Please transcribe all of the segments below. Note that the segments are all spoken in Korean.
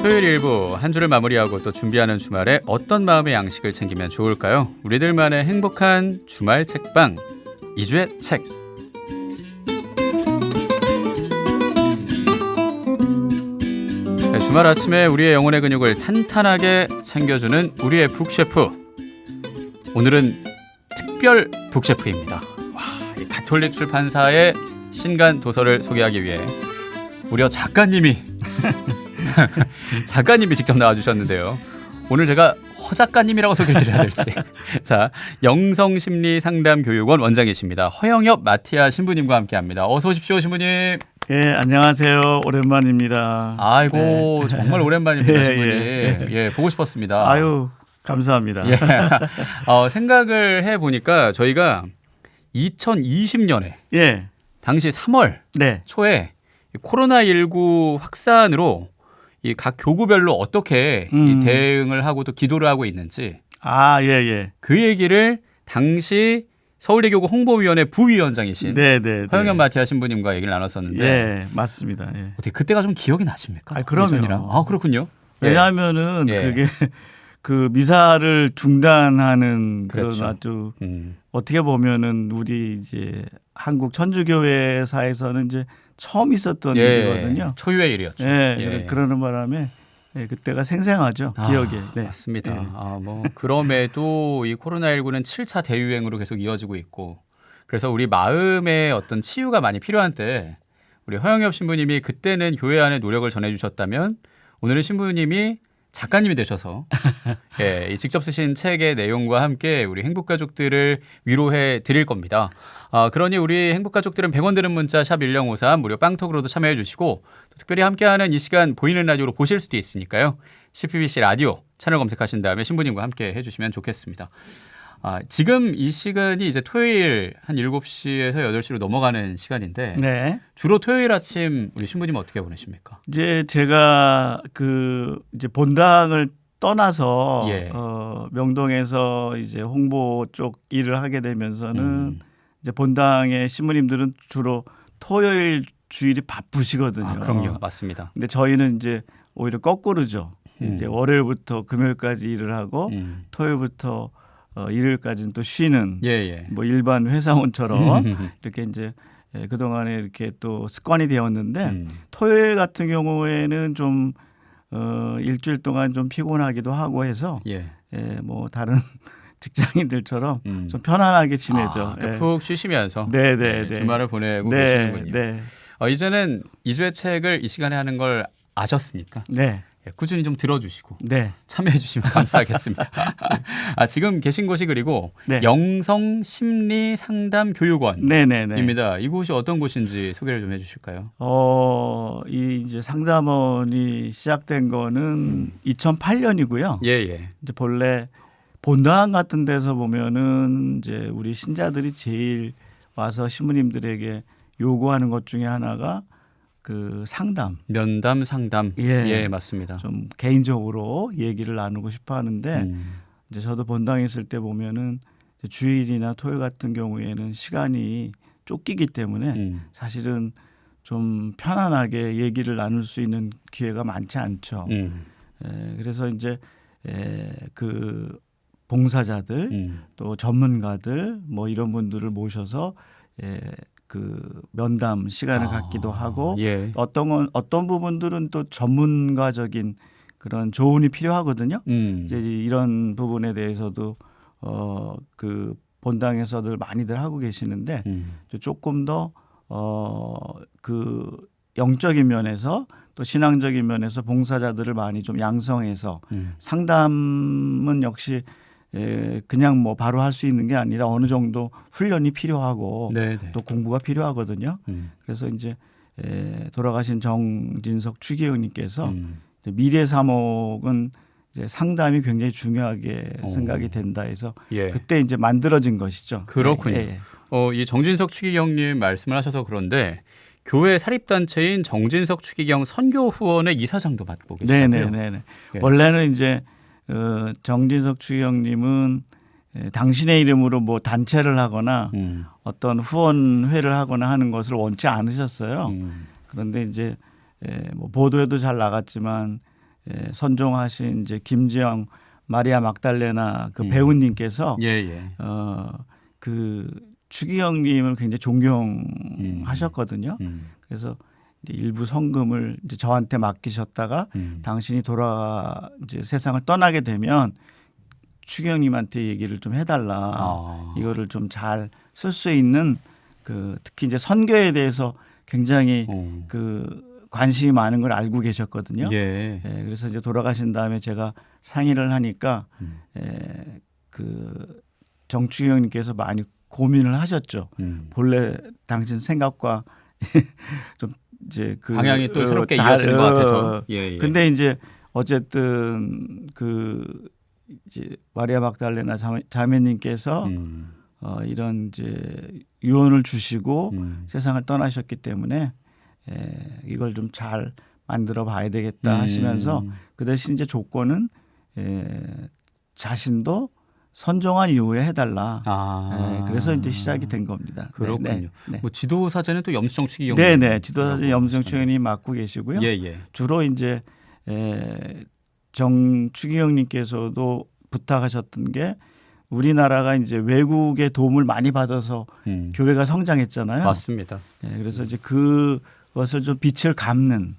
토요일 일부 한 주를 마무리하고 또 준비하는 주말에 어떤 마음의 양식을 챙기면 좋을까요? 우리들만의 행복한 주말 책방 2주의 책. 네, 주말 아침에 우리의 영혼의 근육을 탄탄하게 챙겨주는 우리의 북셰프. 오늘은 특별 북셰프입니다. 와, 이 가톨릭 출판사의 신간 도서를 소개하기 위해 무려 작가님이 직접 나와주셨는데요. 오늘 제가 허 작가님이라고 소개를 드려야 될지. 자, 영성심리상담교육원 원장이십니다. 허영엽 마티아 신부님과 함께합니다. 어서 오십시오, 신부님. 예, 안녕하세요. 오랜만입니다. 아이고, 네. 정말 오랜만입니다, 예, 신부님. 예. 예, 보고 싶었습니다. 아유, 감사합니다. 예. 생각을 해보니까 저희가 2020년에 예, 당시 3월 네, 초에 코로나19 확산으로 이 각 교구별로 어떻게 이 대응을 하고 또 기도를 하고 있는지 예, 예. 그 얘기를 당시 서울대교구 홍보위원회 부위원장이신 네, 네, 허영현 마티아 신부님과 얘기를 나눴었는데 예, 맞습니다. 예. 어떻게 그때가 좀 기억이 나십니까? 그럼요. 예전이랑. 그렇군요. 왜냐하면은 예. 그게 그 미사를 중단하는 그렇죠. 그런 아주 어떻게 보면은 우리 이제 한국 천주교회사에서는 이제 처음 있었던 일이거든요. 초유의 일이었죠. 예, 그러는 바람에 그때가 생생하죠. 기억에. 네. 맞습니다. 예. 그럼에도 이 코로나19는 7차 대유행으로 계속 이어지고 있고 그래서 우리 마음의 어떤 치유가 많이 필요한 때 우리 허영엽 신부님이 그때는 교회 안에 노력을 전해주셨다면 오늘은 신부님이 작가님이 되셔서 이 직접 쓰신 책의 내용과 함께 우리 행복가족들을 위로해 드릴 겁니다. 그러니 우리 행복가족들은 100원 드는 문자 샵 1053 무료 빵톡으로도 참여해 주시고 또 특별히 함께하는 이 시간 보이는 라디오로 보실 수도 있으니까요. CPBC 라디오 채널 검색하신 다음에 신부님과 함께 해주시면 좋겠습니다. 지금 이 시간이 이제 토요일 한 7시에서 8시로 넘어가는 시간인데 네. 주로 토요일 아침 우리 신부님 어떻게 보내십니까? 이제 제가 이제 본당을 떠나서 명동에서 이제 홍보 쪽 일을 하게 되면서는 이제 본당의 신부님들은 주로 토요일 주일이 바쁘시거든요. 그럼요, 맞습니다. 근데 저희는 이제 오히려 거꾸로죠. 이제 월요일부터 금요일까지 일을 하고 토요일부터 일요일까지는 또 쉬는 뭐 일반 회사원처럼 이렇게 이제 그동안에 이렇게 또 습관이 되었는데 토요일 같은 경우에는 좀 일주일 동안 좀 피곤하기도 하고 해서 뭐 다른 직장인들처럼 좀 편안하게 지내죠. 푹 쉬시면서 주말을 보내고 계시는군요. 네. 이제는 2주의 책을 이 시간에 하는 걸 아셨으니까 꾸준히 좀 들어주시고 참여해 주시면 감사하겠습니다. 지금 계신 곳이 그리고 영성심리상담교육원입니다. 이곳이 어떤 곳인지 소개를 좀 해주실까요? 이 이제 상담원이 시작된 거는 2008년이고요. 이제 본래 본당 같은 데서 보면은 이제 우리 신자들이 제일 와서 신부님들에게 요구하는 것 중에 하나가 그 상담, 면담, 상담, 맞습니다. 좀 개인적으로 얘기를 나누고 싶어 하는데 이제 저도 본당에 있을 때 보면은 주일이나 토요일 같은 경우에는 시간이 쫓기기 때문에 사실은 좀 편안하게 얘기를 나눌 수 있는 기회가 많지 않죠. 그래서 이제 그 봉사자들 또 전문가들 뭐 이런 분들을 모셔서 그 면담 시간을 갖기도 하고 어떤 부분들은 또 전문가적인 그런 조언이 필요하거든요. 이제 이런 부분에 대해서도 그 본당에서들 많이들 하고 계시는데 조금 더 그 영적인 면에서 또 신앙적인 면에서 봉사자들을 많이 좀 양성해서 상담은 역시 그냥 뭐 바로 할 수 있는 게 아니라 어느 정도 훈련이 필요하고 또 공부가 필요하거든요. 그래서 이제 돌아가신 정진석 추기경님께서 미래 사목은 이제 상담이 굉장히 중요하게 생각이 된다 해서 그때 이제 만들어진 것이죠. 그렇군요. 이 정진석 추기경님 말씀을 하셔서 그런데 교회 사립단체인 정진석 추기경 선교 후원의 이사장도 맡고 계시다고요? 네네네. 원래는 이제 정진석 추기경님은 당신의 이름으로 뭐 단체를 하거나 어떤 후원회를 하거나 하는 것을 원치 않으셨어요. 그런데 이제 뭐 보도에도 잘 나갔지만 선종하신 이제 김지영 마리아 막달레나 그 배우님께서 그 추기경님을 굉장히 존경하셨거든요. 그래서 이제 일부 성금을 이제 저한테 맡기셨다가 당신이 이제 세상을 떠나게 되면 추기경님한테 얘기를 좀 해달라. 이거를 좀 잘 쓸 수 있는 그 특히 이제 선교에 대해서 굉장히 그 관심이 많은 걸 알고 계셨거든요. 그래서 이제 돌아가신 다음에 제가 상의를 하니까 그 정추기경님께서 많이 고민을 하셨죠. 본래 당신 생각과 좀 이제 그 방향이 또 새롭게 이어지는 것 같아서. 근데 이제 어쨌든 그 이제 마리아 막달레나 자매님께서 이런 이제 유언을 주시고 세상을 떠나셨기 때문에 이걸 좀 잘 만들어 봐야 되겠다 하시면서 그 대신 이제 조건은 자신도 선종한 이후에 해달라. 그래서 이제 시작이 된 겁니다. 그렇군요. 뭐 지도 사제는 또 염수정 추기경. 네네. 지도 사제 염수정 추기경님 맡고 계시고요. 주로 이제 정 추기경님께서도 부탁하셨던 게 우리나라가 이제 외국의 도움을 많이 받아서 교회가 성장했잖아요. 맞습니다. 그래서 이제 그것을 좀 빛을 감는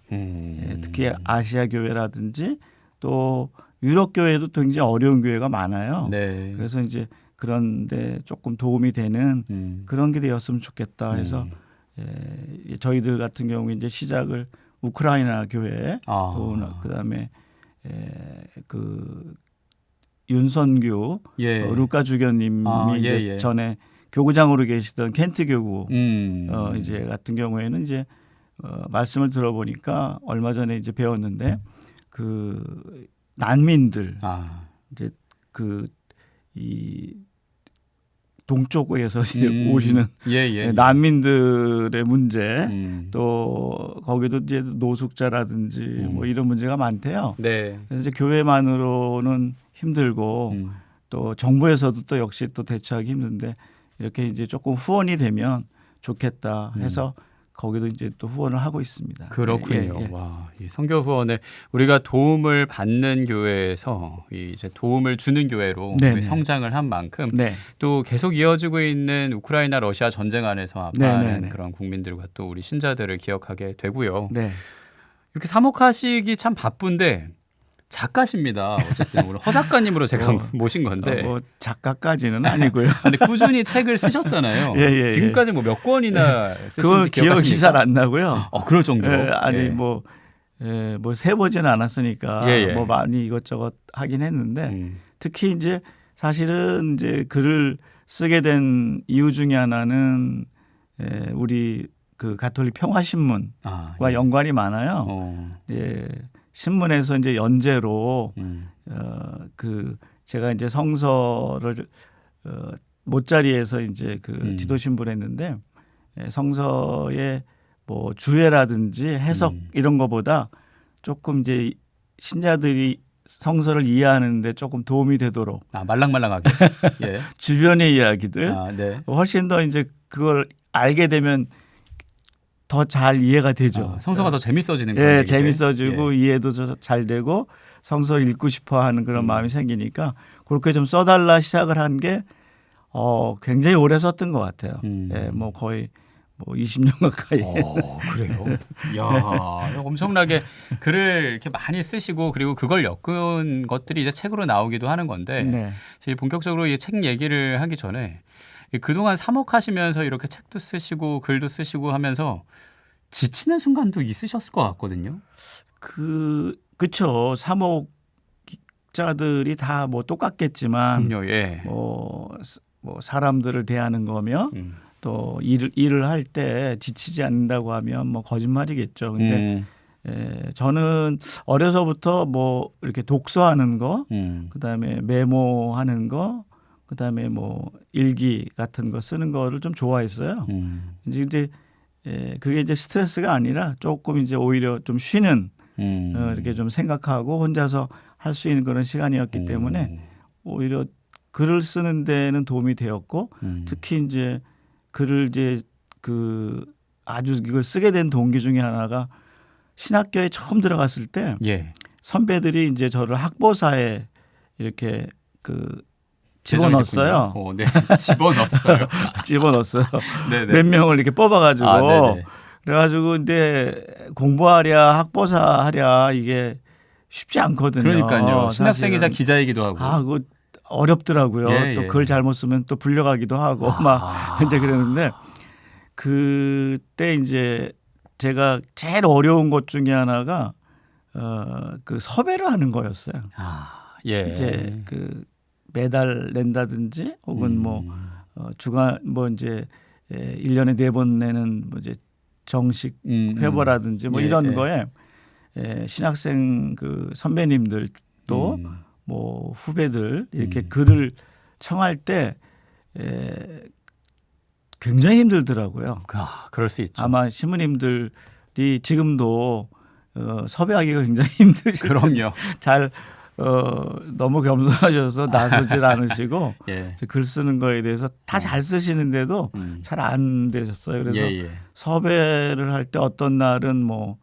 특히 아시아 교회라든지 또 유럽 교회도 굉장히 어려운 교회가 많아요. 그래서 이제 그런데 조금 도움이 되는 그런 게 되었으면 좋겠다 해서 저희들 같은 경우에 이제 시작을 우크라이나 교회 또 그다음에 그 윤선교 루카 주교님이 이제 전에 교구장으로 계시던 켄트 교구 이제 같은 경우에는 이제 말씀을 들어보니까 얼마 전에 이제 배웠는데 그 난민들 이제 그 이 동쪽에서 오시는 난민들의 문제 또 거기도 이제 노숙자라든지 뭐 이런 문제가 많대요. 그래서 이제 교회만으로는 힘들고 또 정부에서도 또 역시 또 대처하기 힘든데 이렇게 이제 조금 후원이 되면 좋겠다 해서 거기도 이제 또 후원을 하고 있습니다. 그렇군요. 와, 이 선교 후원에 우리가 도움을 받는 교회에서 이제 도움을 주는 교회로 성장을 한 만큼 또 계속 이어지고 있는 우크라이나 러시아 전쟁 안에서 아파하는 그런 국민들과 또 우리 신자들을 기억하게 되고요. 이렇게 사목하시기 참 바쁜데 작가십니다. 어쨌든 오늘 허 작가님으로 제가 모신 건데 뭐 작가까지는 아니고요. 근데 꾸준히 책을 쓰셨잖아요. 지금까지 뭐 몇 권이나 쓰신지 그거 기억이 기억하십니까? 잘 안 나고요. 그럴 정도로. 아니 뭐 세보지는 않았으니까 뭐 많이 이것저것 하긴 했는데 특히 이제 사실은 이제 글을 쓰게 된 이유 중에 하나는 우리 그 가톨릭 평화신문과 연관이 많아요. 신문에서 이제 연재로 그 제가 이제 성서를 모짜리에서 이제 그 지도 신부를 했는데 성서의 뭐 주해라든지 해석 이런 거보다 조금 이제 신자들이 성서를 이해하는데 조금 도움이 되도록 말랑말랑하게 주변의 이야기들 훨씬 더 이제 그걸 알게 되면 더 잘 이해가 되죠. 성서가 더 재밌어지는 거예요. 재밌어지고 이해도 잘 되고 성서를 읽고 싶어하는 그런 마음이 생기니까 그렇게 좀 써달라 시작을 한 게 굉장히 오래 썼던 것 같아요. 뭐 거의 뭐 20년 가까이. 그래요? 야, 엄청나게 글을 이렇게 많이 쓰시고 그리고 그걸 엮은 것들이 이제 책으로 나오기도 하는 건데 제가 본격적으로 이 책 얘기를 하기 전에 그동안 사목하시면서 이렇게 책도 쓰시고 글도 쓰시고 하면서 지치는 순간도 있으셨을 것 같거든요. 그쵸. 사목자들이 다 뭐 똑같겠지만 뭐 사람들을 대하는 거며 또 일을 할 때 지치지 않는다고 하면 뭐 거짓말이겠죠. 근데 저는 어려서부터 뭐 이렇게 독서하는 거, 그다음에 메모하는 거, 그다음에 뭐 일기 같은 거 쓰는 거를 좀 좋아했어요. 이제 그게 이제 스트레스가 아니라 조금 이제 오히려 좀 쉬는 이렇게 좀 생각하고 혼자서 할 수 있는 그런 시간이었기 때문에 오히려 글을 쓰는 데는 도움이 되었고 특히 이제 글을 이제 그 아주 이걸 쓰게 된 동기 중에 하나가 신학교에 처음 들어갔을 때 예. 선배들이 이제 저를 학보사에 이렇게 그 집어넣었어요. 네. 집어넣었어요. 집어넣었어요. 네네. 몇 명을 이렇게 뽑아가지고 네네. 그래가지고 이제 공부하랴 학보사 하랴 이게 쉽지 않거든요. 그러니까요. 신학생이자 사실은. 기자이기도 하고. 그거 어렵더라고요. 예, 또 예. 글 잘못 쓰면 또 불려가기도 하고 막 이제 그랬는데 그때 이제 제가 제일 어려운 것 중에 하나가 그 섭외를 하는 거였어요. 예. 이제 그 매달 낸다든지 혹은 뭐 주간 뭐 이제 1년에 4번 내는 뭐 이제 정식 회보라든지 뭐 예, 이런 예. 거에 신학생 그 선배님들도 뭐 후배들 이렇게 글을 청할 때 굉장히 힘들더라고요. 그럴 수 있죠. 아마 신부님들이 지금도 섭외하기가 굉장히 힘드실 그럼요. 잘 너무 겸손하셔서 나서질 않으시고 예. 글 쓰는 거에 대해서 다 잘 쓰시는데도 잘 안 되셨어요. 그래서 예, 예. 섭외를 할 때 어떤 날은 뭐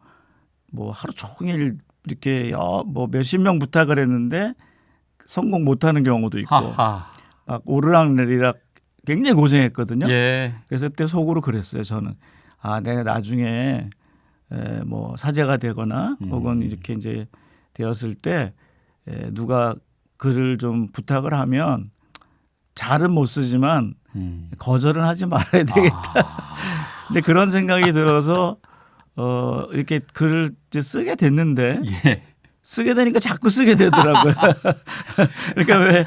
하루 종일 이렇게 뭐 몇십 명 부탁을 했는데 성공 못하는 경우도 있고 하하. 막 오르락내리락 굉장히 고생했거든요. 예. 그래서 그때 속으로 그랬어요. 저는 내가 나중에 뭐 사제가 되거나 혹은 이렇게 이제 되었을 때 누가 글을 좀 부탁을 하면 잘은 못 쓰지만 거절은 하지 말아야 되겠다. 근데 그런 생각이 들어서 이렇게 글을 이제 쓰게 됐는데 예. 쓰게 되니까 자꾸 쓰게 되더라고요. 그러니까 왜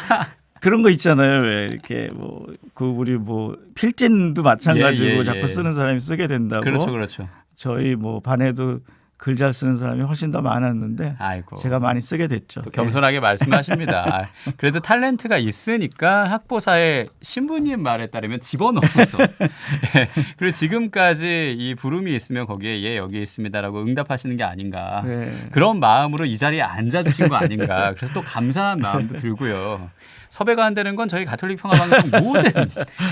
그런 거 있잖아요. 왜 이렇게 뭐 그 우리 뭐 필진도 마찬가지고 예. 자꾸 쓰는 사람이 쓰게 된다고. 그렇죠, 그렇죠. 저희 뭐 반에도 글 잘 쓰는 사람이 훨씬 더 많았는데 아이고. 제가 많이 쓰게 됐죠. 또 겸손하게 말씀하십니다. 그래도 탤런트가 있으니까 학보사에 신부님 말에 따르면 집어넣어서 예. 그리고 지금까지 이 부름이 있으면 거기에 예 여기 있습니다라고 응답하시는 게 아닌가. 네. 그런 마음으로 이 자리에 앉아주신 거 아닌가. 그래서 또 감사한 마음도 들고요. 섭외가 안 되는 건 저희 가톨릭 평화방송 모든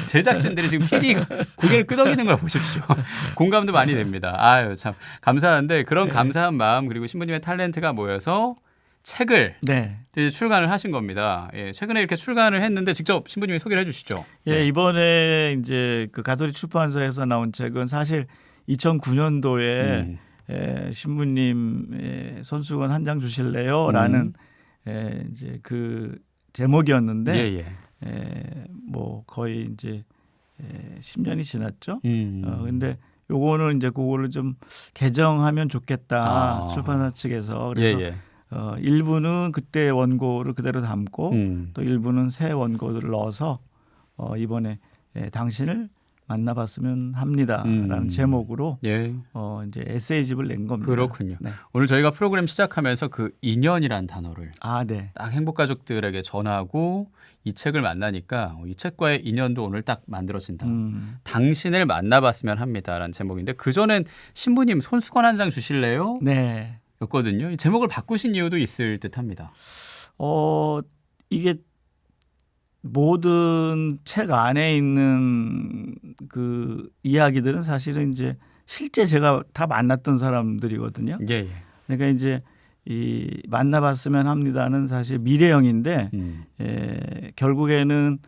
제작진들이 지금 PD가 고개를 끄덕이는 걸 보십시오. 공감도 많이 됩니다. 아유 참 감사한데 그런 감사한 마음 그리고 신부님의 탤런트가 모여서 책을 네. 이제 출간을 하신 겁니다. 예, 최근에 이렇게 출간을 했는데 직접 신부님이 소개를 해주시죠. 예, 이번에 이제 그 가톨릭 출판사에서 나온 책은 사실 2009년도에 신부님 손수건 한 장 주실래요?라는 이제 그 제목이었는데 뭐 거의 이제 10년이 지났죠. 근데 요거는 이제 그거를 좀 개정하면 좋겠다 출판사 측에서 그래서 일부는 그때 원고를 그대로 담고 또 일부는 새 원고를 넣어서 이번에 당신을 만나봤으면 합니다라는 제목으로 이제 에세이집을 낸 겁니다. 그렇군요. 네. 오늘 저희가 프로그램 시작하면서 그 인연이란 단어를 네. 딱 행복가족들에게 전하고 이 책을 만나니까 이 책과의 인연도 오늘 딱 만들어진다. 당신을 만나봤으면 합니다라는 제목인데 그전엔 신부님 손수건 한 장 주실래요? 네. 였거든요. 이 제목을 바꾸신 이유도 있을 듯합니다. 이게 모든 책 안에 있는 그 이야기들은 사실은 이제 실제 제가 다 만났던 사람들이거든요. 예. 그러니까 이제 이 만나봤으면 합니다는 사실 미래형인데 결국에는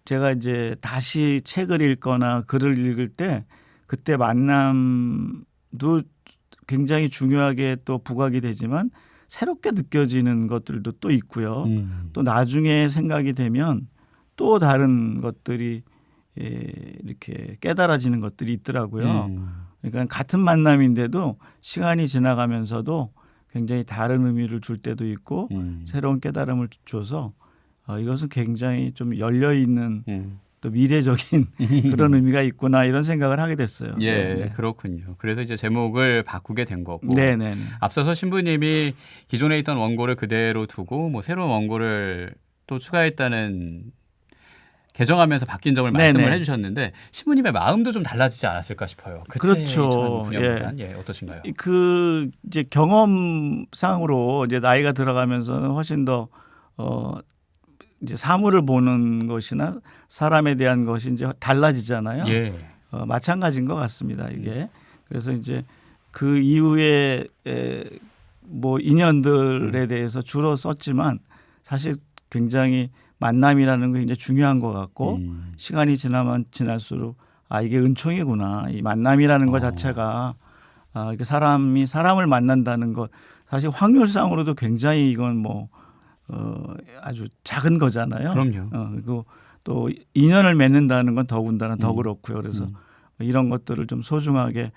제가 이제 다시 책을 읽거나 글을 읽을 때 그때 만남도 굉장히 중요하게 또 부각이 되지만 새롭게 느껴지는 것들도 또 있고요. 또 나중에 생각이 되면 또 다른 것들이 이렇게 깨달아지는 것들이 있더라고요. 그러니까 같은 만남인데도 시간이 지나가면서도 굉장히 다른 의미를 줄 때도 있고 새로운 깨달음을 줘서 이것은 굉장히 좀 열려 있는 또 미래적인 그런 의미가 있구나 이런 생각을 하게 됐어요. 네. 그렇군요. 그래서 이제 제목을 바꾸게 된 거고. 네네. 앞서서 신부님이 기존에 있던 원고를 그대로 두고 뭐 새로운 원고를 또 추가했다는 개정하면서 바뀐 점을 말씀을 해주셨는데 신부님의 마음도 좀 달라지지 않았을까 싶어요. 그때 그렇죠. 어떠신가요? 그 이제 경험상으로 이제 나이가 들어가면서는 훨씬 더 이제 사물을 보는 것이나 사람에 대한 것이 이제 달라지잖아요. 예. 마찬가지인 것 같습니다. 이게 그래서 이제 그 이후에 뭐 인연들에 대해서 주로 썼지만 사실 굉장히 만남이라는 게 굉장히 중요한 것 같고 시간이 지나면 지날수록 이게 은총이구나. 이 만남이라는 것 자체가 이게 사람이 사람을 만난다는 것 사실 확률상으로도 굉장히 이건 뭐 아주 작은 거잖아요. 그럼요. 그리고 또 인연을 맺는다는 건 더군다나 더 그렇고요. 그래서 이런 것들을 좀 소중하게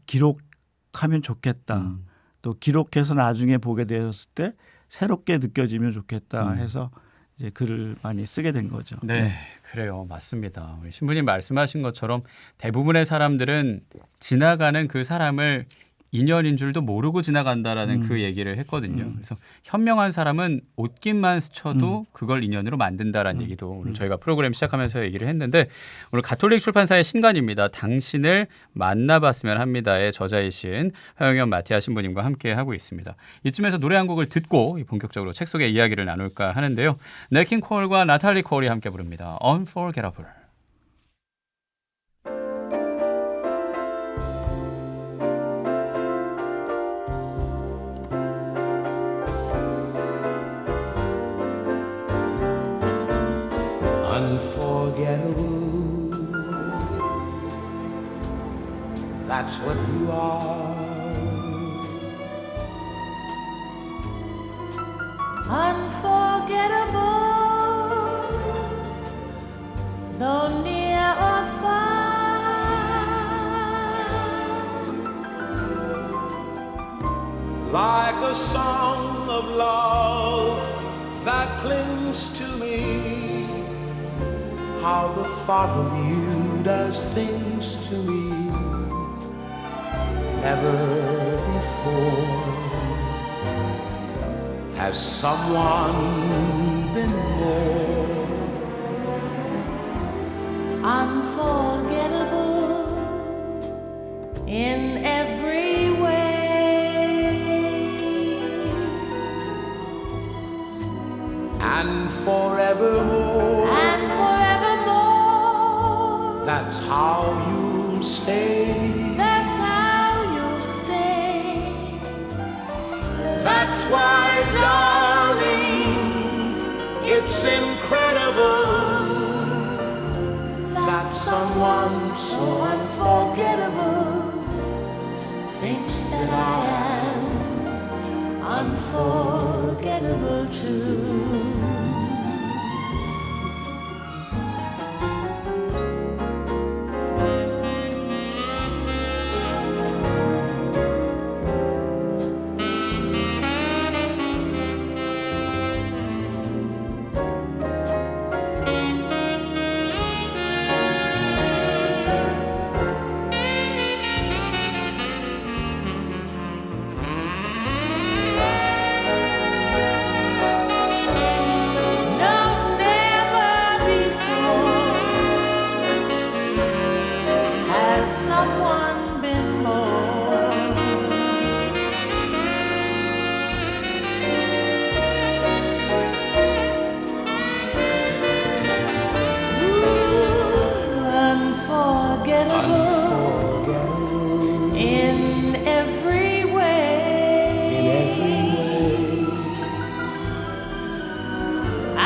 기록하면 좋겠다. 또 기록해서 나중에 보게 되었을 때 새롭게 느껴지면 좋겠다 해서 이제 글을 많이 쓰게 된 거죠. 네, 그래요. 맞습니다. 우리 신부님 말씀하신 것처럼 대부분의 사람들은 지나가는 그 사람을 인연인 줄도 모르고 지나간다라는 그 얘기를 했거든요. 그래서 현명한 사람은 옷깃만 스쳐도 그걸 인연으로 만든다라는 얘기도 오늘 저희가 프로그램 시작하면서 얘기를 했는데 오늘 가톨릭 출판사의 신간입니다. 당신을 만나봤으면 합니다의 저자이신 화영현 마티아 신부님과 함께 하고 있습니다. 이쯤에서 노래 한 곡을 듣고 본격적으로 책 속의 이야기를 나눌까 하는데요. 네킹 콜과 나탈리 콜이 함께 부릅니다. Unforgettable. Unforgettable, that's what you are. Unforgettable, though near or far. Like a song of love that clings to me. How the thought of you does things to me never before has someone been more Unforgettable in every way. and forevermore. That's how you'll stay. That's how you'll stay. That's why, darling, it's incredible that someone so unforgettable thinks that I am unforgettable too. Someone been born. Unforgettable in every way.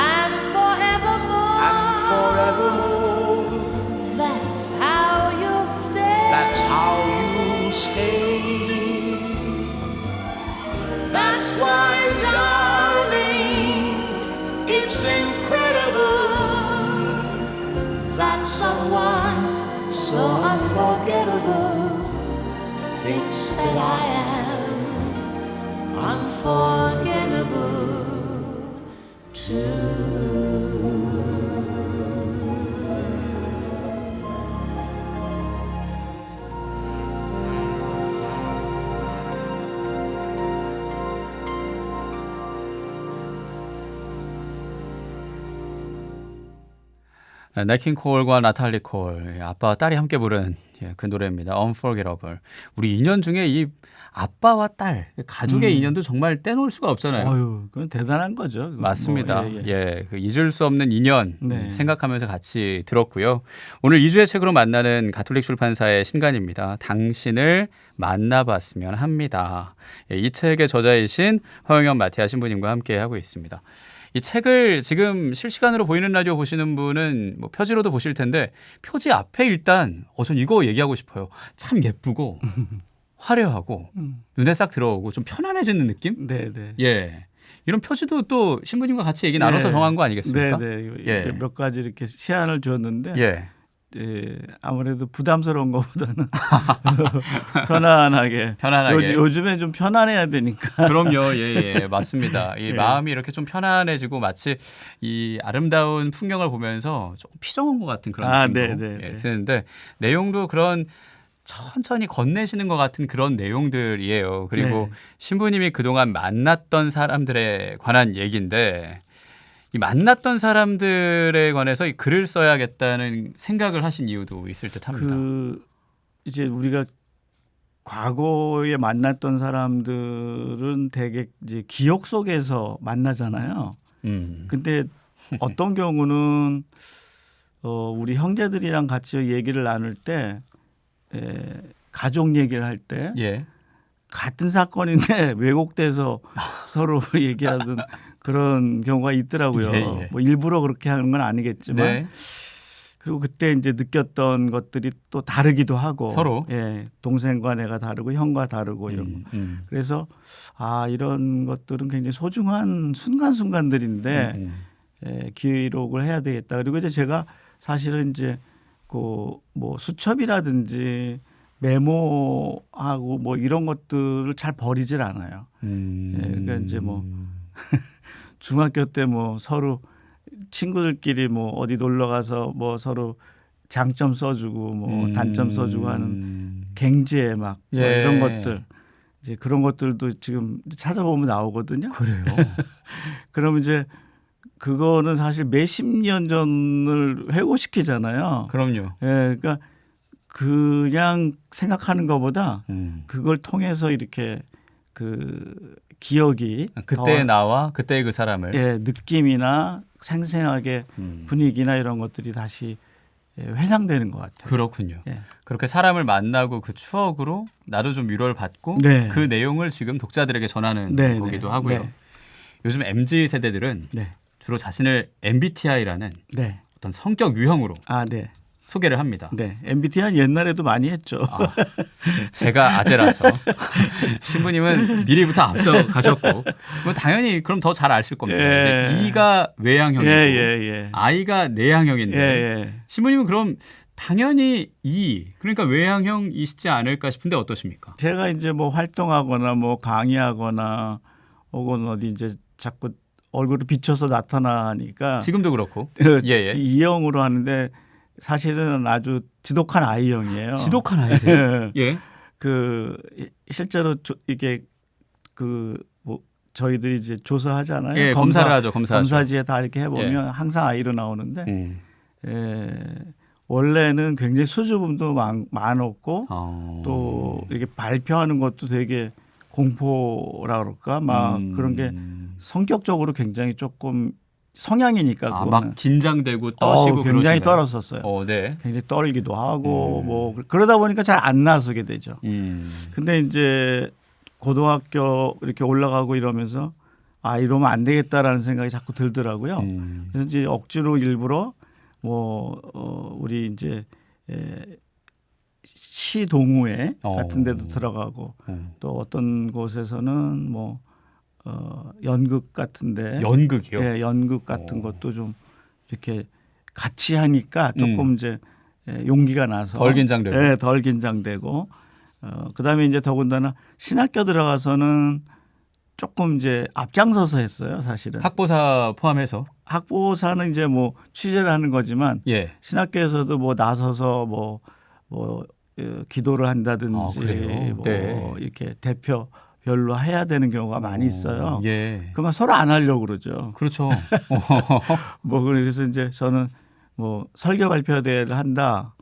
And forevermore. That's how you'll stay. That's how you'll stay. That's why, darling, it's incredible That someone so unforgettable thinks that I am unforgettable too. 네킹 콜과 나탈리 콜, 아빠와 딸이 함께 부른 예, 그 노래입니다. Unforgettable. 우리 인연 중에 이 아빠와 딸 가족의 인연도 정말 떼놓을 수가 없잖아요. 그건 대단한 거죠. 그건 맞습니다. 뭐, 그 잊을 수 없는 인연 네. 생각하면서 같이 들었고요. 오늘 2주의 책으로 만나는 가톨릭 출판사의 신간입니다. 당신을 만나봤으면 합니다. 이 책의 저자이신 허영현 마티아 신부님과 함께 하고 있습니다. 이 책을 지금 실시간으로 보이는 라디오 보시는 분은 뭐 표지로도 보실 텐데 표지 앞에 일단 전 이거 얘기하고 싶어요. 참 예쁘고 화려하고 눈에 싹 들어오고 좀 편안해지는 느낌? 네. 예. 이런 표지도 또 신부님과 같이 얘기 나눠서 정한 거 아니겠습니까? 네. 예. 몇 가지 이렇게 시안을 줬는데 예. 아무래도 부담스러운 것보다는 편안하게. 요즘에 좀 편안해야 되니까. 그럼요. 예. 맞습니다. 이 마음이 이렇게 좀 편안해지고 마치 이 아름다운 풍경을 보면서 조금 피정한 것 같은 그런 느낌도 드는데 내용도 그런 천천히 건네시는 것 같은 그런 내용들이에요. 그리고 신부님이 그동안 만났던 사람들에 관한 얘기인데 이 만났던 사람들에 관해서 이 글을 써야겠다는 생각을 하신 이유도 있을 듯합니다. 이제 우리가 과거에 만났던 사람들은 되게 이제 기억 속에서 만나잖아요. 근데 어떤 경우는 우리 형제들이랑 같이 얘기를 나눌 때 가족 얘기를 할 때 같은 사건인데 왜곡돼서 서로 얘기하던 그런 경우가 있더라고요. 뭐 일부러 그렇게 하는 건 아니겠지만 그리고 그때 이제 느꼈던 것들이 또 다르기도 하고 서로 동생과 내가 다르고 형과 다르고 이런 거. 그래서 이런 것들은 굉장히 소중한 순간순간들인데 기록을 해야 되겠다. 그리고 이제 제가 사실은 이제 뭐 수첩이라든지 메모하고 뭐 이런 것들을 잘 버리질 않아요. 그러니까 이제 뭐 중학교 때 뭐 서로 친구들끼리 뭐 어디 놀러 가서 뭐 서로 장점 써주고 뭐 단점 써주고 하는 갱지에 막 뭐 이런 것들 이제 그런 것들도 지금 찾아보면 나오거든요. 그래요? 그럼 이제 그거는 사실 몇십 년 전을 회고시키잖아요. 그럼요. 그러니까 그냥 생각하는 것보다 그걸 통해서 이렇게 그 기억이 그때의 나와 그때의 그 사람을 느낌이나 생생하게 분위기나 이런 것들이 다시 회상되는 것 같아요. 그렇군요. 그렇게 사람을 만나고 그 추억으로 나도 좀 위로를 받고 그 내용을 지금 독자들에게 전하는 거기도 하고요. 요즘 MZ 세대들은 주로 자신을 MBTI라는 어떤 성격 유형으로 소개를 합니다. MBTI는 옛날에도 많이 했죠. 제가 아재라서 신부님은 미리부터 앞서 가셨고 뭐 당연히 그럼 더 잘 아실 겁니다. 이제 E가 외향형이고 I가 내향형인데 신부님은 그럼 당연히 E 그러니까 외향형이시지 않을까 싶은데 어떠십니까? 제가 이제 뭐 활동하거나 뭐 강의하거나 혹은 어디 이제 자꾸 얼굴을 비춰서 나타나니까 지금도 그렇고 E형으로 하는데 사실은 아주 지독한 I형이에요. 지독한 I세요? 그 실제로 이게 뭐 저희들이 이제 조사하잖아요. 검사를 하죠. 검사지에 다 이렇게 해보면 항상 I로 나오는데 원래는 굉장히 수줍음도 많았고 또 이렇게 발표하는 것도 되게 공포라 그럴까 막 그런 게 성격적으로 굉장히 조금 성향이니까 막 긴장되고 떠시고 굉장히 떨었었어요. 굉장히 떨기도 하고 뭐 그러다 보니까 잘 안 나서게 되죠. 근데 이제 고등학교 이렇게 올라가고 이러면서 이러면 안 되겠다라는 생각이 자꾸 들더라고요. 그래서 이제 억지로 일부러 뭐 우리 이제 시 동호회 같은 데도 들어가고 또 어떤 곳에서는 뭐 연극 같은데 연극이요? 연극 같은 것도 좀 이렇게 같이 하니까 조금 이제 용기가 나서 덜 긴장되고 덜 긴장되고 그다음에 이제 더군다나 신학교 들어가서는 조금 이제 앞장서서 했어요, 사실은. 학보사 포함해서. 학보사는 이제 뭐 취재를 하는 거지만 신학교에서도 뭐 나서서 뭐 기도를 한다든지 뭐 이렇게 대표 별로 해야 되는 경우가 많이 있어요. 그러면 서로 안 하려고 그러죠. 그렇죠. 뭐 그래서 이제 저는 뭐 설교 발표 대회를 한다.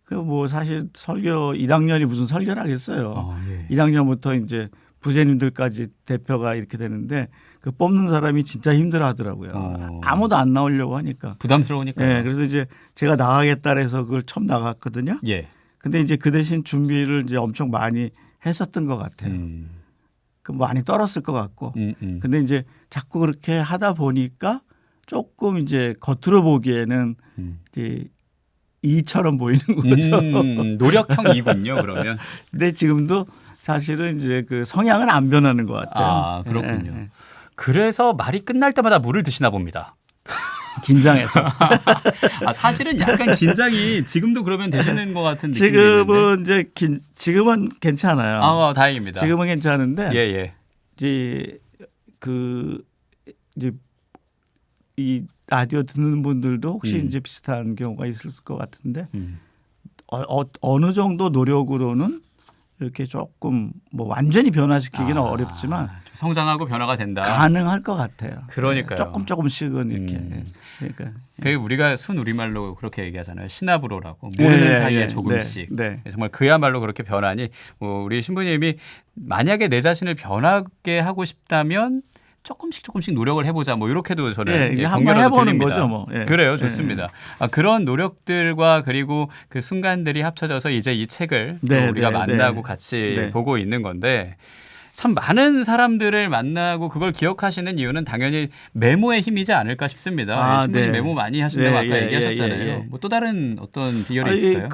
그 뭐 사실 설교 1학년이 무슨 설교를 하겠어요. 예. 1학년부터 이제 부재님들까지 대표가 이렇게 되는데 그 뽑는 사람이 진짜 힘들어하더라고요. 아무도 안 나오려고 하니까. 부담스러우니까. 네, 그래서 이제 제가 나가겠다 해서 그걸 처음 나갔거든요. 예. 근데 이제 그 대신 준비를 이제 엄청 많이 했었던 것 같아요. 그 많이 떨었을 것 같고. 근데 이제 자꾸 그렇게 하다 보니까 조금 이제 겉으로 보기에는 이제 이처럼 보이는 거죠. 노력형이군요. 그러면. 근데 지금도 사실은 이제 그 성향은 안 변하는 것 같아요. 아, 그렇군요. 예, 예. 그래서 말이 끝날 때마다 물을 드시나 봅니다. 긴장해서. 아, 사실은 약간 긴장이 지금도 그러면 되시는 것 같은 느낌이 있는데. 지금은 이제 지금은 괜찮아요. 아, 다행입니다. 지금은 괜찮은데 예, 예. 이제 이제 이 라디오 듣는 분들도 혹시 이제 비슷한 경우가 있을 것 같은데 어느 정도 노력으로는 이렇게 조금 뭐 완전히 변화시키기는 어렵지만 성장하고 변화가 된다. 가능할 것 같아요. 그러니까요. 조금씩은 이렇게. 그러니까 그 우리가 순 우리말로 그렇게 얘기하잖아요. 시나브로라고 모르는 사이에 조금씩. 네. 정말 그야말로 그렇게 변하니 뭐 우리 신부님이 만약에 내 자신을 변하게 하고 싶다면 조금씩 노력을 해보자. 뭐 이렇게도 저는 한번 해보는 거죠. 뭐. 예. 그래요, 좋습니다. 그런 노력들과 그리고 그 순간들이 합쳐져서 이제 이 책을 또 우리가 만나고 같이 보고 있는 건데. 참 많은 사람들을 만나고 그걸 기억하시는 이유는 당연히 메모의 힘이지 않을까 싶습니다. 신부님 메모 많이 하신다고 아까 얘기하셨잖아요. 뭐 또 다른 어떤 비결이 있을까요?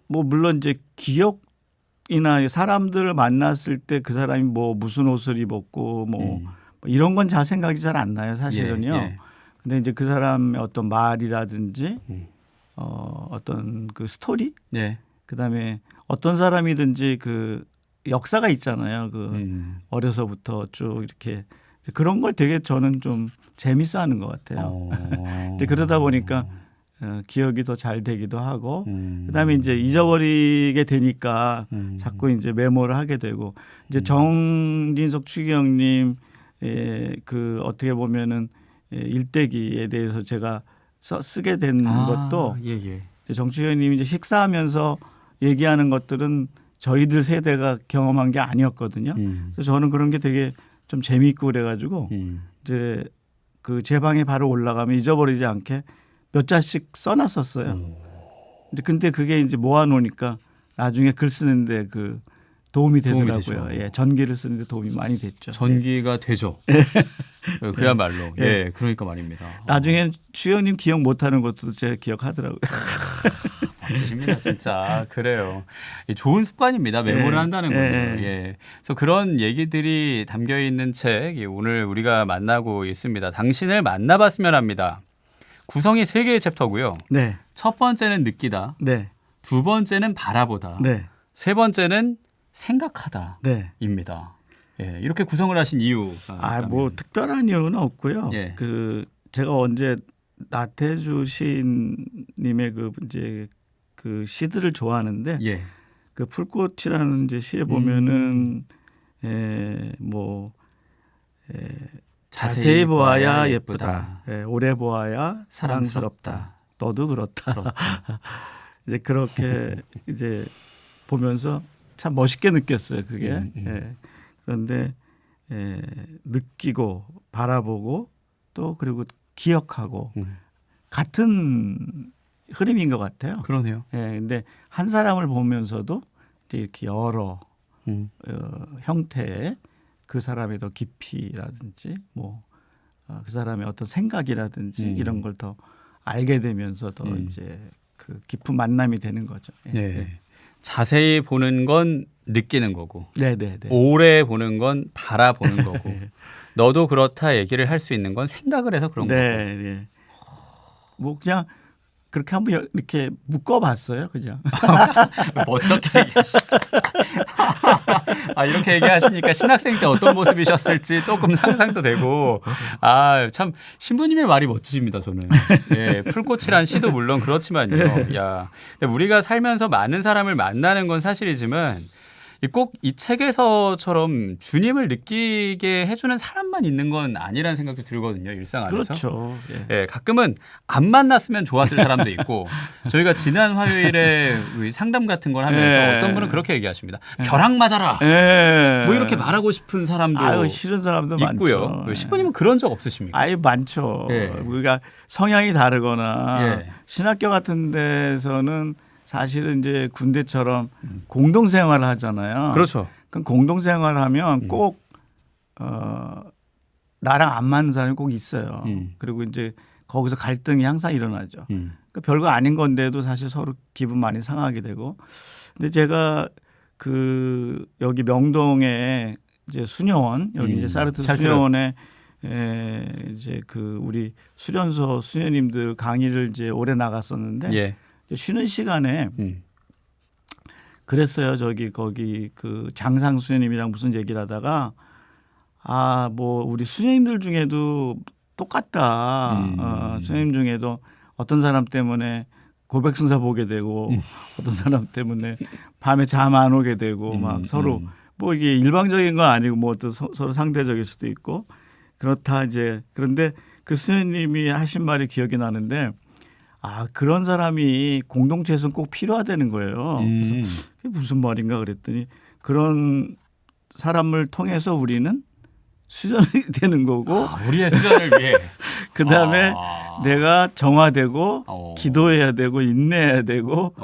뭐 물론 이제 기억이나 사람들을 만났을 때 그 사람이 뭐 무슨 옷을 입었고 뭐 이런 건 잘 생각이 잘 안 나요, 사실은요. 근데 이제 그 사람의 어떤 말이라든지 어떤 그 스토리, 그다음에 어떤 사람이든지 그 역사가 있잖아요. 어려서부터 쭉 이렇게 그런 걸 되게 저는 좀 재밌어하는 것 같아요. 근데 그러다 보니까 기억이 더 잘 되기도 하고, 그다음에 이제 잊어버리게 되니까 자꾸 이제 메모를 하게 되고, 이제 정진석 추기경님 그 어떻게 보면은 일대기에 대해서 제가 쓰게 된 것도 정추기경님이 이제 식사하면서 얘기하는 것들은 저희들 세대가 경험한 게 아니었거든요. 그래서 저는 그런 게 되게 좀 재미있고 그래가지고 이제 그 제 방에 바로 올라가면 잊어버리지 않게 몇 자씩 써놨었어요. 근데 그게 이제 모아놓으니까 나중에 글 쓰는데 그 도움이 되더라고요. 예, 전기를 쓰는데 도움이 많이 됐죠. 전기가 되죠. 그야말로. 그러니까 말입니다. 나중엔 추영님 기억 못하는 것도 제가 기억하더라고요. 멋지십니다, 진짜. 그래요. 좋은 습관입니다. 메모를 한다는 거예요. 그래서 그런 얘기들이 담겨 있는 책 오늘 우리가 만나고 있습니다. 당신을 만나봤으면 합니다. 구성이 3개의 챕터고요. 첫 번째는 느끼다. 두 번째는 바라보다. 세 번째는 생각하다입니다. 이렇게 구성을 하신 이유가 뭐 특별한 이유는 없고요. 제가 언제 나태주 시인님의 그 시들을 좋아하는데 그 풀꽃이라는 이제 시에 보면은 자세히 보아야 예쁘다. 오래 보아야 사랑스럽다. 너도 그렇다. 이제 그렇게 이제 보면서 참 멋있게 느꼈어요. 그게. 그런데 느끼고 바라보고 또 그리고 기억하고 같은 흐름인 것 같아요. 그러네요. 근데 한 사람을 보면서도 이제 이렇게 여러 형태의 그 사람의 더 깊이라든지 뭐 그 사람의 어떤 생각이라든지 이런 걸 더 알게 되면서 더 이제 그 깊은 만남이 되는 거죠. 자세히 보는 건 느끼는 거고, 오래 보는 건 바라보는 거고, 너도 그렇다 얘기를 할 수 있는 건 생각을 해서 그런 거고. 뭐 그냥 그렇게 한번 이렇게 묶어봤어요, 그냥. 멋쩍게 이렇게 얘기하시니까 신학생 때 어떤 모습이셨을지 조금 상상도 되고, 참 신부님의 말이 멋지십니다, 저는. 풀꽃이란 시도 물론 그렇지만요. 근데 우리가 살면서 많은 사람을 만나는 건 사실이지만 꼭 이 책에서처럼 주님을 느끼게 해주는 사람만 있는 건 아니라는 생각도 들거든요. 일상 안에서. 그렇죠. 예. 예, 가끔은 안 만났으면 좋았을 사람도 있고 저희가 지난 화요일에 우리 상담 같은 걸 하면서 예. 어떤 분은 그렇게 얘기하십니다. 벼락 맞아라. 예. 뭐 이렇게 말하고 싶은 사람도 아유, 싫은 사람도 있고요. 많죠. 신부님은 그런 적 없으십니까? 아예 많죠. 예. 우리가 성향이 다르거나 예. 신학교 같은 데서는 사실은 이제 군대처럼 공동생활을 하잖아요. 그렇죠. 그럼 공동생활하면 꼭 나랑 안 맞는 사람이 꼭 있어요. 그리고 이제 거기서 갈등이 항상 일어나죠. 그러니까 별거 아닌 건데도 사실 서로 기분 많이 상하게 되고. 근데 제가 그 여기 명동에 이제 수녀원 여기 이제 사르트 수녀원에 이제 그 우리 수련소 수녀님들 강의를 이제 오래 나갔었는데 예. 쉬는 시간에 그랬어요. 저기 거기 그 장상 수녀님이랑 무슨 얘기를 하다가 아, 뭐 우리 수녀님들 중에도 똑같다. 수녀님 중에도 어떤 사람 때문에 고백순사 보게 되고 어떤 사람 때문에 밤에 잠 안 오게 되고 막 서로 뭐 이게 일방적인 건 아니고 뭐 또 서로 상대적일 수도 있고 그렇다 이제. 그런데 그 수녀님이 하신 말이 기억이 나는데 아, 그런 사람이 공동체에서는 꼭 필요하다는 거예요. 그래서 그게 무슨 말인가 그랬더니 그런 사람을 통해서 우리는 수련이 되는 거고 우리의 수련을 위해 그다음에 내가 정화되고 기도해야 되고 인내해야 되고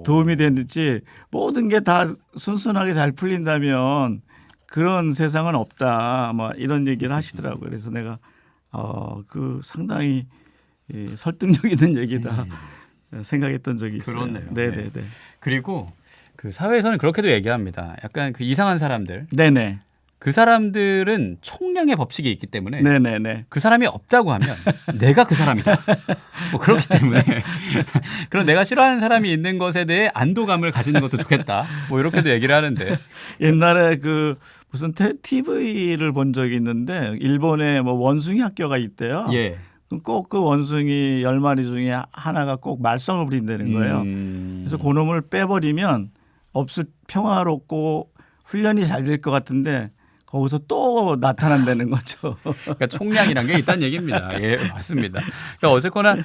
도움이 되는지 모든 게 다 순순하게 잘 풀린다면 그런 세상은 없다. 뭐 이런 얘기를 하시더라고요. 그래서 내가 그 상당히 설득력 있는 얘기다 생각했던 적이 있어요. 그렇네요. 네네네. 네. 그리고 그 사회에서는 그렇게도 얘기합니다. 약간 그 이상한 사람들. 네네. 그 사람들은 총량의 법칙이 있기 때문에 네네네. 그 사람이 없다고 하면 내가 그 사람이다. 뭐 그렇기 때문에 그런 내가 싫어하는 사람이 있는 것에 대해 안도감을 가지는 것도 좋겠다. 뭐 이렇게도 얘기를 하는데 옛날에 그 무슨 TV를 본 적이 있는데 일본에 뭐 원숭이 학교가 있대요. 예. 꼭 그 원숭이 10마리 중에 하나가 꼭 말썽을 부린다는 거예요. 그래서 그놈을 빼버리면 평화롭고 훈련이 잘 될 것 같은데 거기서 또 나타난다는 거죠. 그러니까 총량이란 게 있다는 얘기입니다. 예, 맞습니다. 그러니까 어쨌거나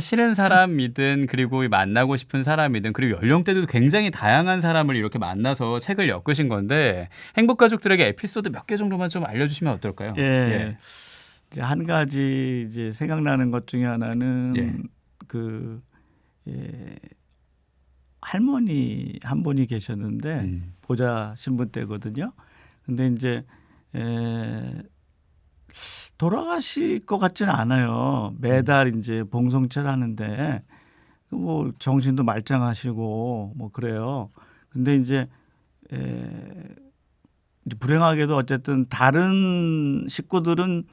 싫은 사람이든 그리고 만나고 싶은 사람이든 그리고 연령대도 굉장히 다양한 사람을 이렇게 만나서 책을 엮으신 건데 행복가족들에게 에피소드 몇 개 정도만 좀 알려주시면 어떨까요? 예. 이제 한 가지 이제 생각나는 것 중에 하나는 그 할머니 한 분이 계셨는데 보좌 신분 때거든요. 근데 이제 돌아가실 것 같지는 않아요. 매달 이제 봉송체를 하는데 뭐 정신도 말짱하시고 뭐 그래요. 근데 이제 불행하게도 어쨌든 다른 식구들은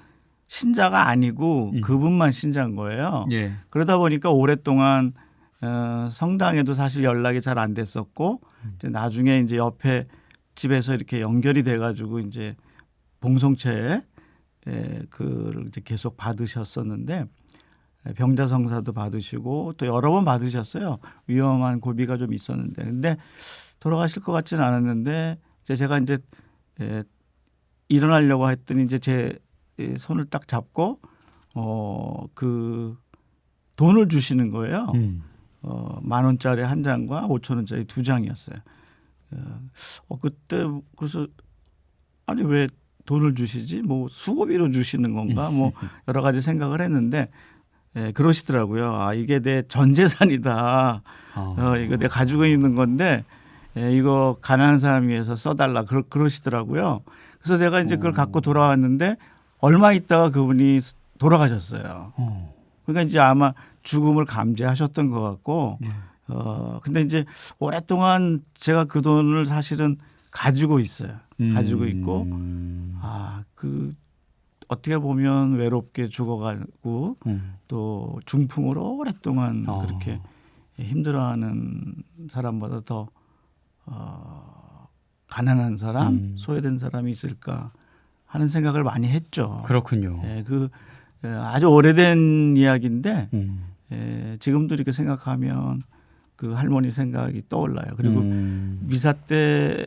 신자가 아니고 그분만 신자인 거예요. 예. 그러다 보니까 오랫동안 성당에도 사실 연락이 잘 안 됐었고 이제 나중에 이제 옆에 집에서 이렇게 연결이 돼가지고 이제 봉송체에 그를 이제 계속 받으셨었는데 병자성사도 받으시고 또 여러 번 받으셨어요. 위험한 고비가 좀 있었는데 근데 돌아가실 것 같지는 않았는데 이제 제가 이제 일어나려고 했더니 이제 제 손을 딱 잡고 그 돈을 주시는 거예요. 10,000원짜리 한 장과 5,000원짜리 두 장이었어요. 그때 그래서 아니 왜 돈을 주시지? 뭐 수고비로 주시는 건가? 뭐 여러 가지 생각을 했는데 그러시더라고요. 아 이게 내 전 재산이다. 이거 내가 가지고 있는 건데 이거 가난한 사람 위해서 써달라. 그러시더라고요. 그래서 제가 이제 그걸 갖고 돌아왔는데 얼마 있다가 그분이 돌아가셨어요. 그러니까 이제 아마 죽음을 감지하셨던 것 같고, 근데 이제 오랫동안 제가 그 돈을 사실은 가지고 있어요. 가지고 있고, 그 어떻게 보면 외롭게 죽어가고 또 중풍으로 오랫동안 그렇게 힘들어하는 사람보다 더 가난한 사람, 소외된 사람이 있을까 하는 생각을 많이 했죠. 그렇군요. 아주 오래된 이야기인데 지금도 이렇게 생각하면 그 할머니 생각이 떠올라요. 그리고 미사 때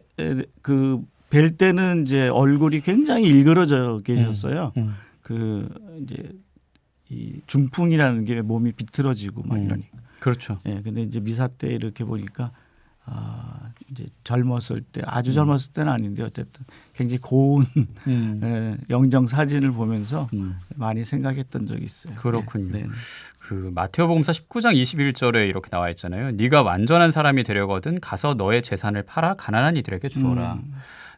그 뵐 때는 이제 얼굴이 굉장히 일그러져 계셨어요. 그 이제 이 중풍이라는 게 몸이 비틀어지고 막 이러니까. 그렇죠. 예, 근데 이제 미사 때 이렇게 보니까 이제 젊었을 때 아주 젊었을 때는 아닌데 어쨌든 굉장히 고운 예, 영정 사진을 보면서 많이 생각했던 적이 있어요. 그렇군요. 네. 그 마테오복음서 19장 21절에 이렇게 나와 있잖아요. 네가 완전한 사람이 되려거든 가서 너의 재산을 팔아 가난한 이들에게 주어라.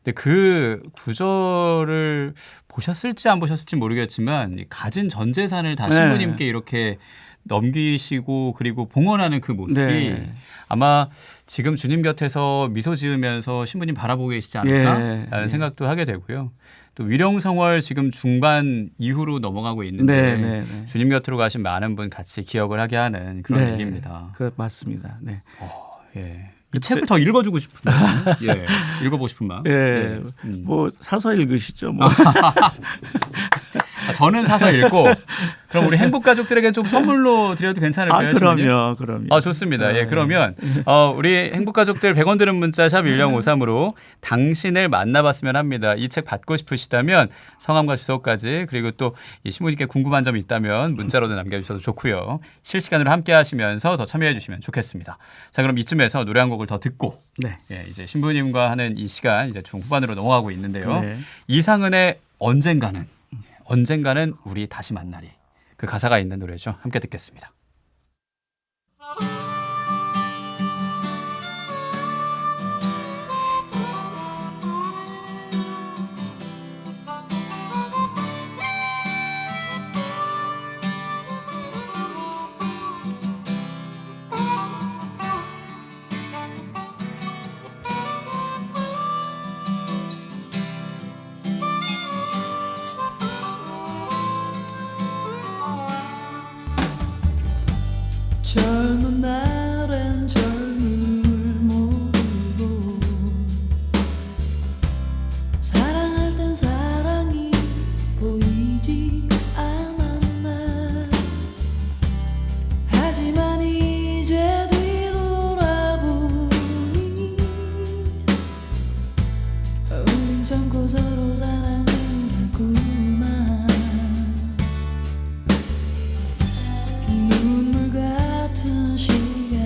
근데 그 구절을 보셨을지 안 보셨을지 모르겠지만 가진 전 재산을 다 네. 신부님께 이렇게 넘기시고 그리고 봉헌하는 그 모습이 네. 아마 지금 주님 곁에서 미소 지으면서 신부님 바라보고 계시지 않을까라는 예. 생각도 하게 되고요. 또 위령성월 지금 중반 이후로 넘어가고 있는데 네. 주님 곁으로 가신 많은 분 같이 기억을 하게 하는 그런 네. 얘기입니다. 그 맞습니다. 네. 예. 이 책을 더 읽어주고 싶은 마음. 예. 읽어보고 싶은 마음. 예. 뭐 사서 읽으시죠. 뭐. 저는 사서 읽고 그럼 우리 행복 가족들에게 좀 선물로 드려도 괜찮을까요? 신부님? 그럼요. 좋습니다. 예, 그러면 우리 행복 가족들 100원 드는 문자 샵 1053으로 당신을 만나봤으면 합니다. 이 책 받고 싶으시다면 성함과 주소까지 그리고 또 이 신부님께 궁금한 점이 있다면 문자로도 남겨주셔도 좋고요. 실시간으로 함께 하시면서 더 참여해 주시면 좋겠습니다. 자, 그럼 이쯤에서 노래 한 곡을 더 듣고 네. 예, 이제 신부님과 하는 이 시간 이제 중후반으로 넘어가고 있는데요. 네. 이상은의 언젠가는 우리 다시 만나리. 그 가사가 있는 노래죠. 함께 듣겠습니다. 젊은 날엔 젊음을 모르고 사랑할 땐 사랑이 보이지 않았네. 하지만 이제 뒤돌아보니 우린 참고 서로 사랑을 했구나. 눈물 같은 시간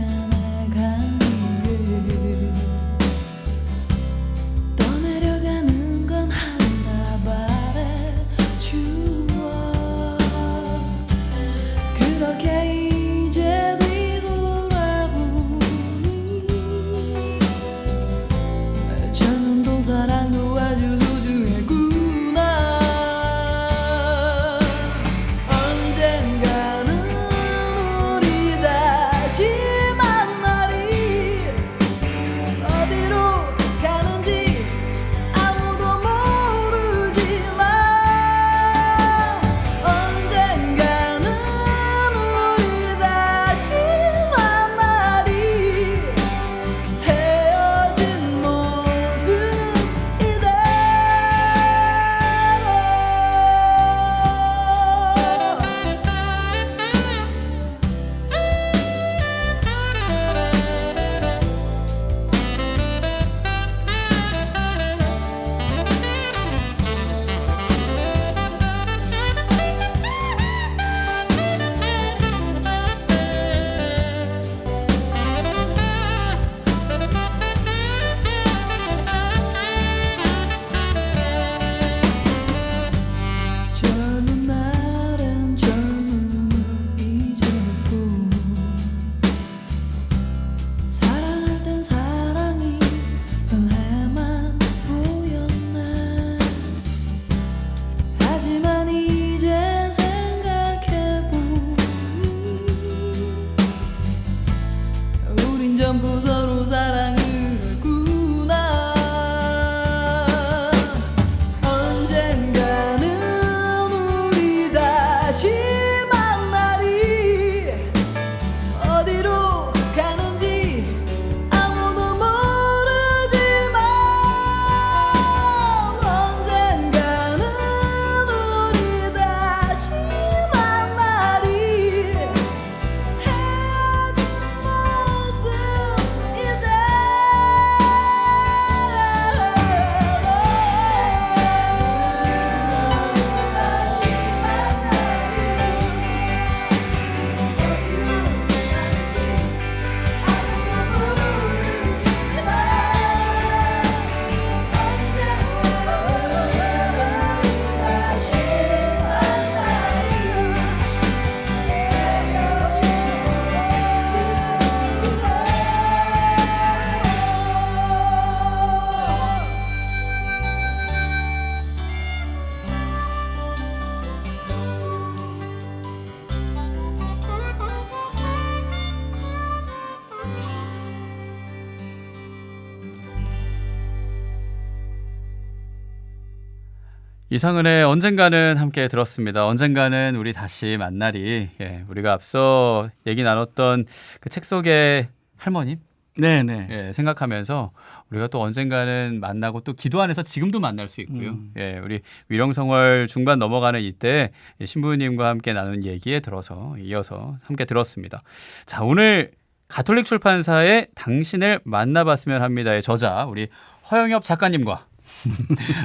이상은의 언젠가는 함께 들었습니다. 언젠가는 우리 다시 만나리. 예, 우리가 앞서 얘기 나눴던 그 책 속의 할머님 네네. 예, 생각하면서 우리가 또 언젠가는 만나고 또 기도 안에서 지금도 만날 수 있고요. 예, 우리 위령성월 중반 넘어가는 이때 신부님과 함께 나눈 얘기에 들어서 이어서 함께 들었습니다. 자, 오늘 가톨릭 출판사의 당신을 만나봤으면 합니다의 저자 우리 허영엽 작가님과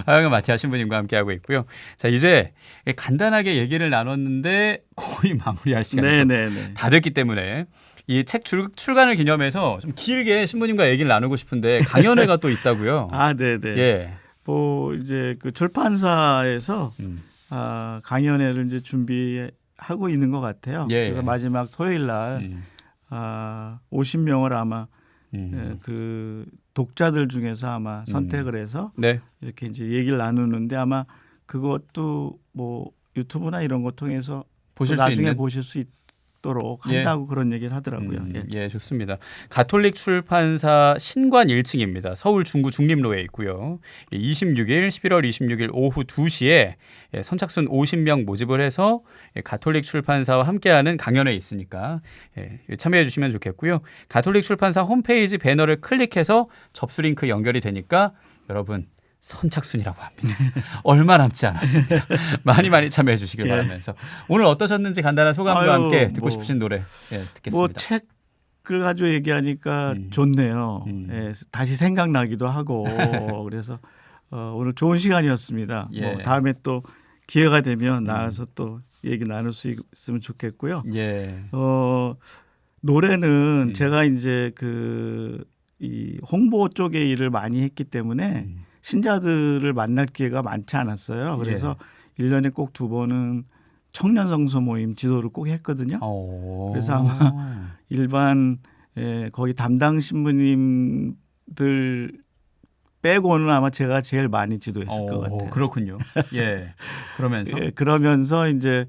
허영엽 마티아 신부님과 함께하고 있고요. 자, 이제 간단하게 얘기를 나눴는데 거의 마무리할 시간이 네네네. 다 됐기 때문에 이 책 출간을 기념해서 좀 길게 신부님과 얘기를 나누고 싶은데 강연회가 또 있다고요. 아, 네네. 예. 뭐 이제 그 출판사에서 강연회를 이제 준비하고 있는 것 같아요. 예. 그래서 마지막 토요일 날 50명을 아마 그 독자들 중에서 아마 선택을 해서 네. 이렇게 이제 얘기를 나누는데 아마 그것도 뭐 유튜브나 이런 거 통해서 보실 수 나중에 있는 보실 수 있도록 예. 한다고 그런 얘기를 하더라고요. 예, 좋습니다. 가톨릭 출판사 신관 1층입니다. 서울 중구 중림로에 있고요. 26일 11월 26일 오후 2시에 선착순 50명 모집을 해서 가톨릭 출판사와 함께하는 강연회 있으니까 참여해 주시면 좋겠고요. 가톨릭 출판사 홈페이지 배너를 클릭해서 접수 링크 연결이 되니까 여러분 선착순이라고 합니다. 얼마 남지 않았습니다. 많이 많이 참여해 주시길 바라면서 오늘 어떠셨는지 간단한 소감과 함께 듣고 싶으신 노래 듣겠습니다. 뭐 책을 가지고 얘기하니까 좋네요. 예, 다시 생각나기도 하고 그래서 오늘 좋은 시간이었습니다. 예. 뭐 다음에 또 기회가 되면 나와서 또 얘기 나눌 수 있으면 좋겠고요. 예. 노래는 제가 이제 이 홍보 쪽의 일을 많이 했기 때문에 신자들을 만날 기회가 많지 않았어요. 그래서 1년에 꼭 2번은 청년 성서 모임 지도를 꼭 했거든요. 그래서 아마 일반 거기 담당 신부님들 빼고는 아마 제가 제일 많이 지도했을 것 같아요. 그렇군요. 예. 그러면서 그러면서 이제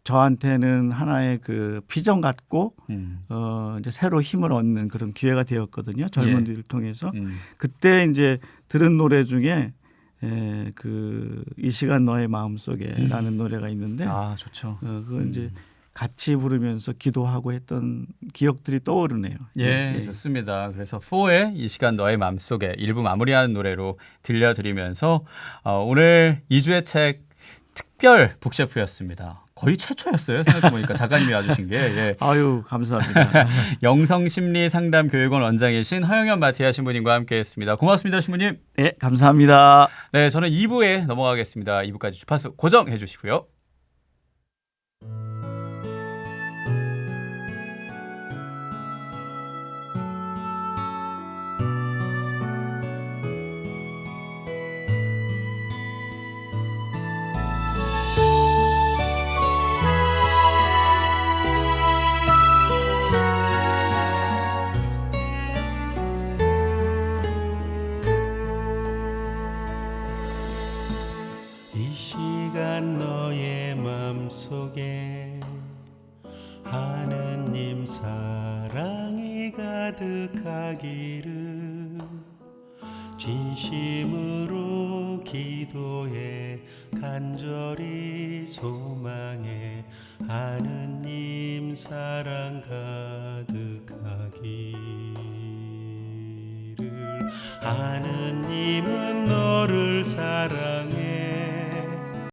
저한테는 하나의 그 비전 같고 이제 새로 힘을 얻는 그런 기회가 되었거든요. 젊은이들 통해서 그때 이제 들은 노래 중에 이 시간 너의 마음속에라는 노래가 있는데 좋죠. 그거 이제 같이 부르면서 기도하고 했던 기억들이 떠오르네요. 예, 좋습니다. 그래서 4의 이 시간 너의 마음속에 일부 마무리하는 노래로 들려드리면서 오늘 2주의 책 특별 북셰프였습니다. 거의 최초였어요. 생각해보니까 작가님이 와주신 게. 예. 아유, 감사합니다. 영성심리상담교육원 원장이신 허영엽 마티아 신부님과 함께했습니다. 고맙습니다, 신부님. 네, 감사합니다. 네, 저는 2부에 넘어가겠습니다. 2부까지 주파수 고정해 주시고요. 이 시간 너의 맘속에 하느님 사랑이 가득하기를 진심으로 기도해 간절히 소망해 하느님 사랑 가득하기를 하느님은 너를 사랑하시네